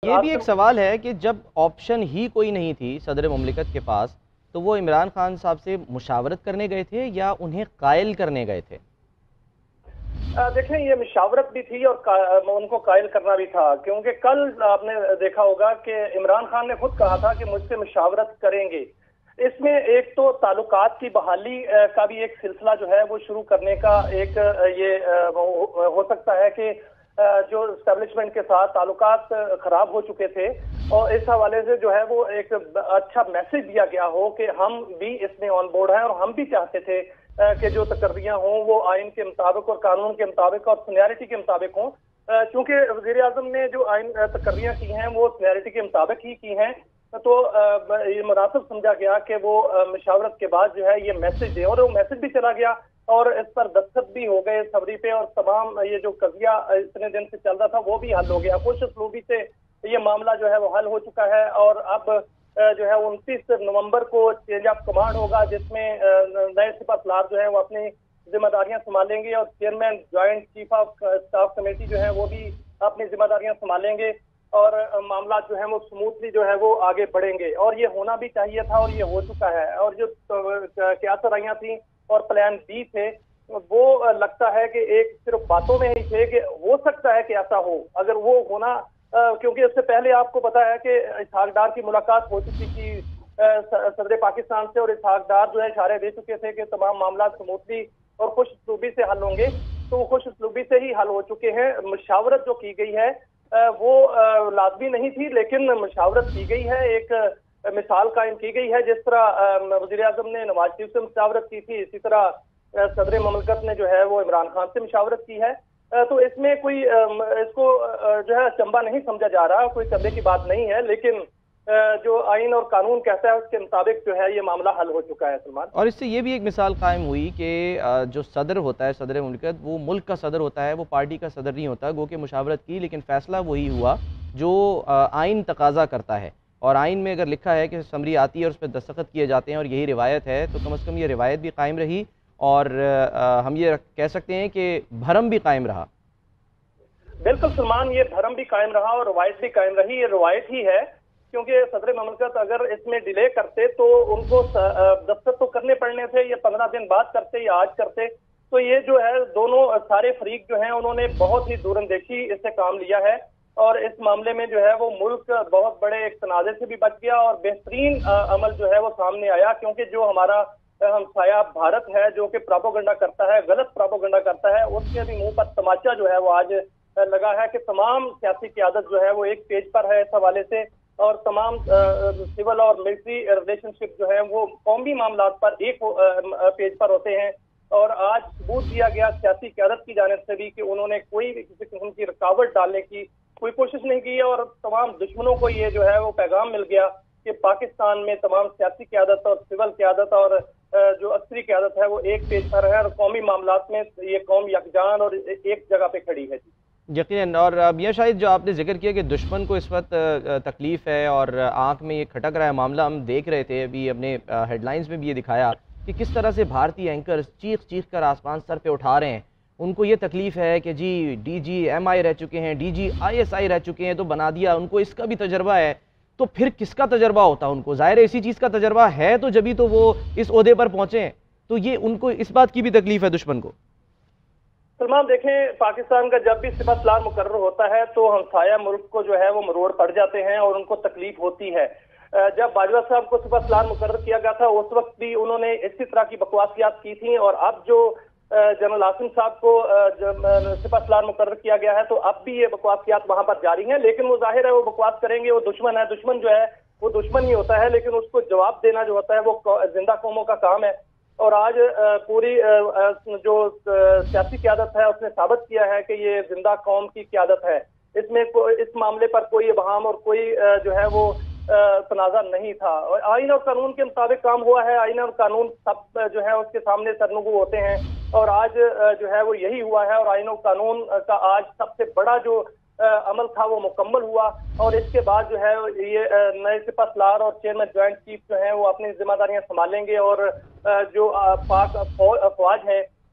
یہ بھی ایک سوال ہے کہ جب آپشن ہی کوئی نہیں تھی صدر مملکت کے پاس تو وہ عمران خان صاحب سے مشاورت کرنے گئے تھے یا انہیں قائل کرنے گئے تھے؟ دیکھیں، یہ مشاورت بھی تھی اور ان کو قائل کرنا بھی تھا، کیونکہ کل آپ نے دیکھا ہوگا کہ عمران خان نے خود کہا تھا کہ مجھ سے مشاورت کریں گے۔ اس میں ایک تو تعلقات کی بحالی کا بھی ایک سلسلہ جو ہے وہ شروع کرنے کا ایک یہ ہو سکتا ہے کہ جو اسٹیبلشمنٹ کے ساتھ تعلقات خراب ہو چکے تھے، اور اس حوالے سے جو ہے وہ ایک اچھا میسج دیا گیا ہو کہ ہم بھی اس میں آن بورڈ ہیں، اور ہم بھی چاہتے تھے کہ جو تقرریاں ہوں وہ آئین کے مطابق اور قانون کے مطابق اور سینیارٹی کے مطابق ہوں، چونکہ وزیر اعظم نے جو آئین تقرریاں کی ہیں وہ سینیارٹی کے مطابق ہی کی ہیں، تو یہ مناسب سمجھا گیا کہ وہ مشاورت کے بعد جو ہے یہ میسج دے، اور وہ میسج بھی چلا گیا اور اس پر دستخط بھی ہو گئے سبری پہ، اور تمام یہ جو قضیہ اتنے دن سے چل رہا تھا وہ بھی حل ہو گیا۔ خوش اسلوبی سے یہ معاملہ جو ہے وہ حل ہو چکا ہے، اور اب جو ہے 29 نومبر کو چینج آف کمانڈ ہوگا، جس میں نئے سپہ سالار جو ہے وہ اپنی ذمہ داریاں سنبھالیں گے، اور chairman joint chief of staff committee جو ہے وہ بھی اپنی ذمہ داریاں سنبھالیں گے، اور معاملات جو ہیں وہ سموتھلی جو ہے وہ آگے بڑھیں گے، اور یہ ہونا بھی چاہیے تھا اور یہ ہو چکا ہے۔ اور جو قیاسرائیاں تھیں اور پلان بی تھے، وہ لگتا ہے کہ ایک صرف باتوں میں ہی تھے کہ ہو سکتا ہے کہ ایسا ہو، اگر وہ ہونا، کیونکہ اس سے پہلے آپ کو پتا ہے کہ اسحاق ڈار کی ملاقات ہو چکی تھی صدر پاکستان سے، اور اسحاق ڈار جو ہے اشارے دے چکے تھے کہ تمام معاملات سموتھلی اور خوش اسلوبی سے حل ہوں گے، تو وہ خوش اسلوبی سے ہی حل ہو چکے ہیں۔ مشاورت جو کی گئی ہے وہ لازمی نہیں تھی، لیکن مشاورت کی گئی ہے، ایک مثال قائم کی گئی ہے۔ جس طرح وزیر اعظم نے نواز شریف سے مشاورت کی تھی، اسی طرح صدر مملکت نے جو ہے وہ عمران خان سے مشاورت کی ہے، تو اس میں کوئی اس کو جو ہے چمبا نہیں سمجھا جا رہا، کوئی چمبے کی بات نہیں ہے، لیکن جو آئین اور قانون کہتا ہے اس کے مطابق جو ہے یہ معاملہ حل ہو چکا ہے۔ سلمان، اور اس سے یہ بھی ایک مثال قائم ہوئی کہ جو صدر ہوتا ہے، صدر مملکت، وہ ملک کا صدر ہوتا ہے، وہ پارٹی کا صدر نہیں ہوتا، گو کہ مشاورت کی لیکن فیصلہ وہی ہوا جو آئین تقاضا کرتا ہے، اور آئین میں اگر لکھا ہے کہ سمری آتی ہے اور اس پہ دستخط کیے جاتے ہیں اور یہی روایت ہے، تو کم از کم یہ روایت بھی قائم رہی، اور ہم یہ کہہ سکتے ہیں کہ بھرم بھی قائم رہا۔ بالکل سلمان، یہ دھرم بھی قائم رہا اور روایت بھی قائم رہی، یہ روایت ہی ہے، کیونکہ صدر مملکت اگر اس میں ڈیلے کرتے تو ان کو دستخط تو کرنے پڑنے تھے، یہ 15 دن بعد کرتے یا آج کرتے، تو یہ جو ہے دونوں سارے فریق جو ہیں انہوں نے بہت ہی دور اندیشی اس سے کام لیا ہے، اور اس معاملے میں جو ہے وہ ملک بہت بڑے ایک تنازع سے بھی بچ گیا، اور بہترین عمل جو ہے وہ سامنے آیا، کیونکہ جو ہمارا ہمسایہ بھارت ہے جو کہ پراپوگنڈا کرتا ہے، غلط پراپوگنڈا کرتا ہے، اس کے بھی منہ پر تماچا جو ہے وہ آج لگا ہے کہ تمام سیاسی قیادت جو ہے وہ ایک پیج پر ہے اس حوالے سے، اور تمام سول اور ملٹری ریلیشن شپ جو ہے وہ قومی معاملات پر ایک پیج پر ہوتے ہیں، اور آج ثبوت دیا گیا سیاسی قیادت کی جانب سے بھی کہ انہوں نے کوئی بھی کسی قسم کی رکاوٹ ڈالنے کی کوئی کوشش نہیں کی، اور تمام دشمنوں کو یہ جو ہے وہ پیغام مل گیا کہ پاکستان میں تمام سیاسی قیادت اور سول قیادت اور جو عسکری قیادت ہے وہ ایک پیج پر ہے، اور قومی معاملات میں یہ قوم یکجان اور ایک جگہ پہ کھڑی ہے۔ یقیناً، اور یہ شاید جو آپ نے ذکر کیا کہ دشمن کو اس وقت تکلیف ہے اور آنکھ میں یہ کھٹک رہا ہے معاملہ، ہم دیکھ رہے تھے ابھی اپنے ہیڈ لائنز میں بھی یہ دکھایا کہ کس طرح سے بھارتی اینکرز چیخ چیخ کر آسمان سر پہ اٹھا رہے ہیں، ان کو یہ تکلیف ہے کہ جی ڈی جی ایم آئی رہ چکے ہیں، D G I S I رہ چکے ہیں، تو بنا دیا، ان کو اس کا بھی تجربہ ہے، تو پھر کس کا تجربہ ہوتا ان کو؟ ظاہر ہے اسی چیز کا تجربہ ہے تو جبھی تو وہ اس عہدے پر پہنچے ہیں، تو یہ ان کو اس بات کی بھی تکلیف ہے دشمن کو۔ سلمان، دیکھیں، پاکستان کا جب بھی سپہ سالار مقرر ہوتا ہے تو ہمسایہ ملک کو جو ہے وہ مروڑ پڑ جاتے ہیں اور ان کو تکلیف ہوتی ہے۔ جب باجوہ صاحب کو سپہ سالار مقرر کیا گیا تھا اس وقت بھی انہوں نے اسی طرح کی بکواسیات کی تھیں، اور اب جو جنرل عاصم صاحب کو سپہ سالار مقرر کیا گیا ہے تو اب بھی یہ بکواسیات وہاں پر جاری ہیں، لیکن وہ ظاہر ہے وہ بکواس کریں گے، وہ دشمن ہے، دشمن جو ہے وہ دشمن ہی ہوتا ہے، لیکن اس کو جواب دینا جو ہوتا ہے وہ زندہ قوموں کا کام ہے، اور آج پوری جو سیاسی قیادت ہے اس نے ثابت کیا ہے کہ یہ زندہ قوم کی قیادت ہے، اس میں اس معاملے پر کوئی ابہام اور کوئی جو ہے وہ تنازع نہیں تھا، اور آئین اور قانون کے مطابق کام ہوا ہے، آئین اور قانون سب جو ہے اس کے سامنے سرنگو ہوتے ہیں، اور آج جو ہے وہ یہی ہوا ہے، اور آئین اور قانون کا آج سب سے بڑا جو عمل تھا وہ مکمل ہوا، اور اس کے بعد جو ہے یہ نئے سپہ سالار اور چیئرمین جوائنٹ چیف جو ہیں وہ اپنی ذمہ داریاں سنبھالیں گے، اور جو پاک افواج ہے